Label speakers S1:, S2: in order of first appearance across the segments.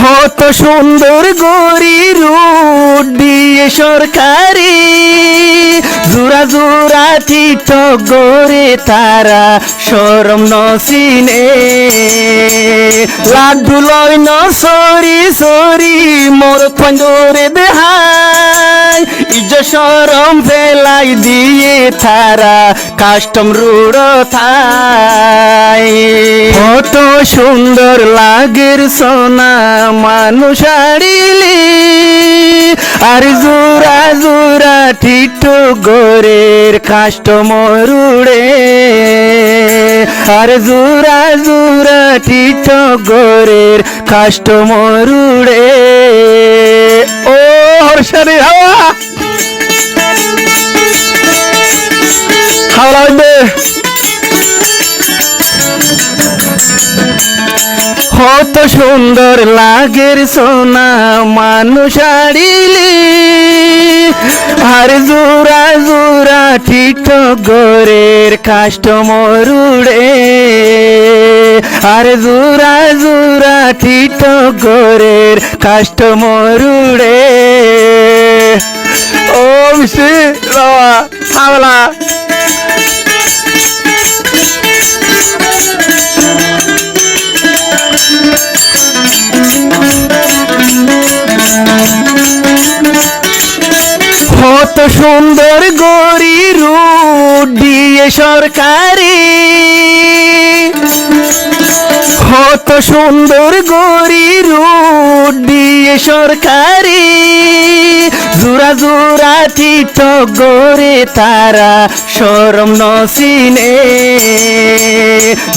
S1: কত সুন্দর গরি রুট দিয়ে সরকারি জোড়া জোড়া টিট গরে তারা সরম নসিনে লাড্ডু লয় ন সরি সরি মোর পঞ্জরে দেহাই ইজ সরম ফেলাই দিয়ে তারা কাস্টম রুড় থাই কত সুন্দর লাগের সোনা মানুষ আড়িলি আর জোড়া জোড়া ঠিটো গোরের কাস্টমার উড়ে আর জোড়া জোড়া ঠিটো গোরের কাস্টমার উড়ে ও হর্ষারি হাওয়া হাওয়া লাগবে কত সুন্দর লাগের সোনা মানুষ আড়িলি আর জোড়া জোড়া ঠিটো গোরের কাস্টমার উড়ে আর জোড়া জোড়া ঠিটো গোরের কাস্টমার উড়ে ও মিষ্টি বাবা হাওলা কত সুন্দর গরি রুট দিয়ে সরকারি কত সুন্দর গরি রুট দিয়ে সরকারি জোড়া জোড়া টিট গরে তারা সরম নসিনে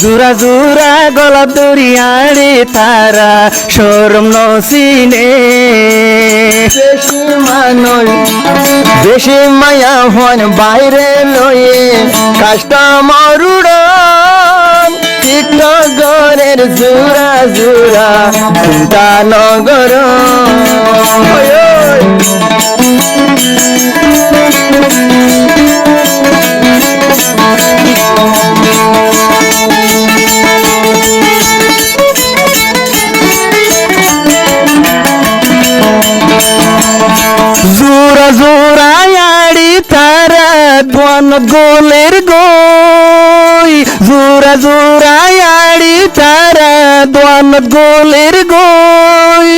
S1: জোড়া জোড়া গলা দরিয়ারে তারা সরম নসিনে বেশি মানুষ বেশি মায়া হন বাইরে লয়ে কাস্টমার উড়ন টিকটগরের জোড়া জোড়া চিন্তা নগর জোড়া জোড়া আড়ি তারা দোয়ান গোলের গই জোড়া জোড়া আড়ি তারা দোয়ানত গোলের গই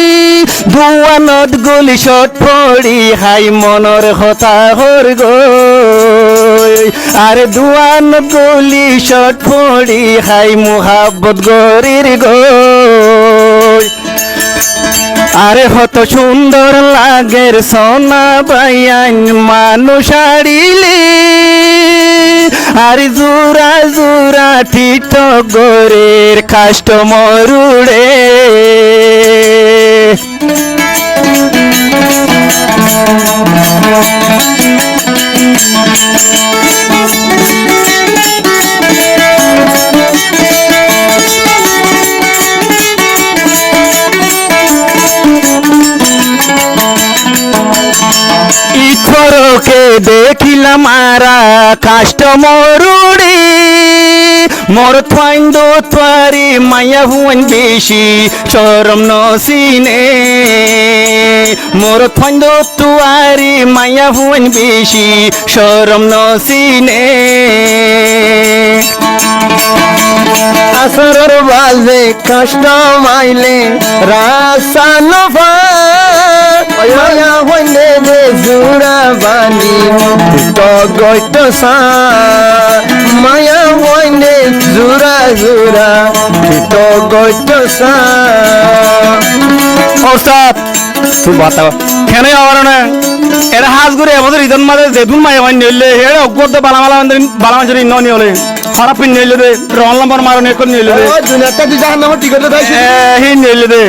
S1: দোয়ানত গলি শট পড়ি হাই মনর হতা হর গই আর দোয়ানত গলি শট পড়ি হাই মুহাব্বত গরির গই আরে কত সুন্দর লাগের সোনা বাইয়ান মানুষ আড়িলি আর জোড়া জোড়া ঠিটো গোরের কাস্টমার উড়ে ইথরকে দেখিলাম আরা কাস্টমার উড়ে মোর ফাইন্দ তোয়ারি মায়া হুন বেশি শরম নসিনে মোর ফাইন্দ তোয়ারি মায়া হুন বেশি শরম নসিনে আসর বাজে কাস্টম আইলে রাসা নফা মায়া হইলে যে জোড়া বানি তো গইত সা মায়া হইলে জোড়া জোড়া তো গইত সা ওস্তাদ তুই বাতাও কেন আওয়ার না এরা হাজ করে আমাদের ইদন মাঝে যেদুন মায়া হইন নিলে এরা অগ্গদ বালামালা বালামাঞ্জরি ন নিলে খারাপ পিন নিলে রে রন নম্বর মারনে কোন নিলে রে ও দুনিয়াটা তুই জাহান নামে টিকট দাই হি নিলে রে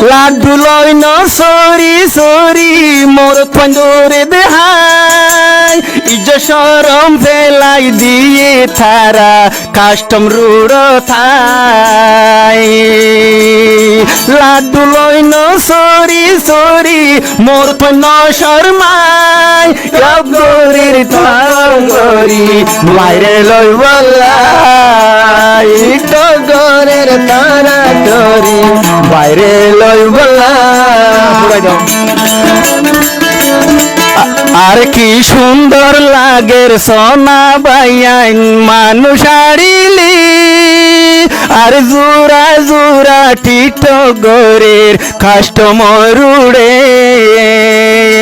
S1: লাড্ডু লয় ন সরি সরি মোর পঞ্জরে দেহাই ইজ সরম ফেলাই দিয়ে তারা কাস্টম রুড় থাই লাড্ডু লয় ন সরি সরি মোর পঞ্জ শর্মাই টগরের তগরি বাইরে লই বলাই টগরের তারা তরি বাইরে লই বলাই আর কি সুন্দর লাগের সোনা বাইয়াইন মানুষ আড়িলি আর জোড়া জোড়া টিটো গোরের কাস্টমর উড়ে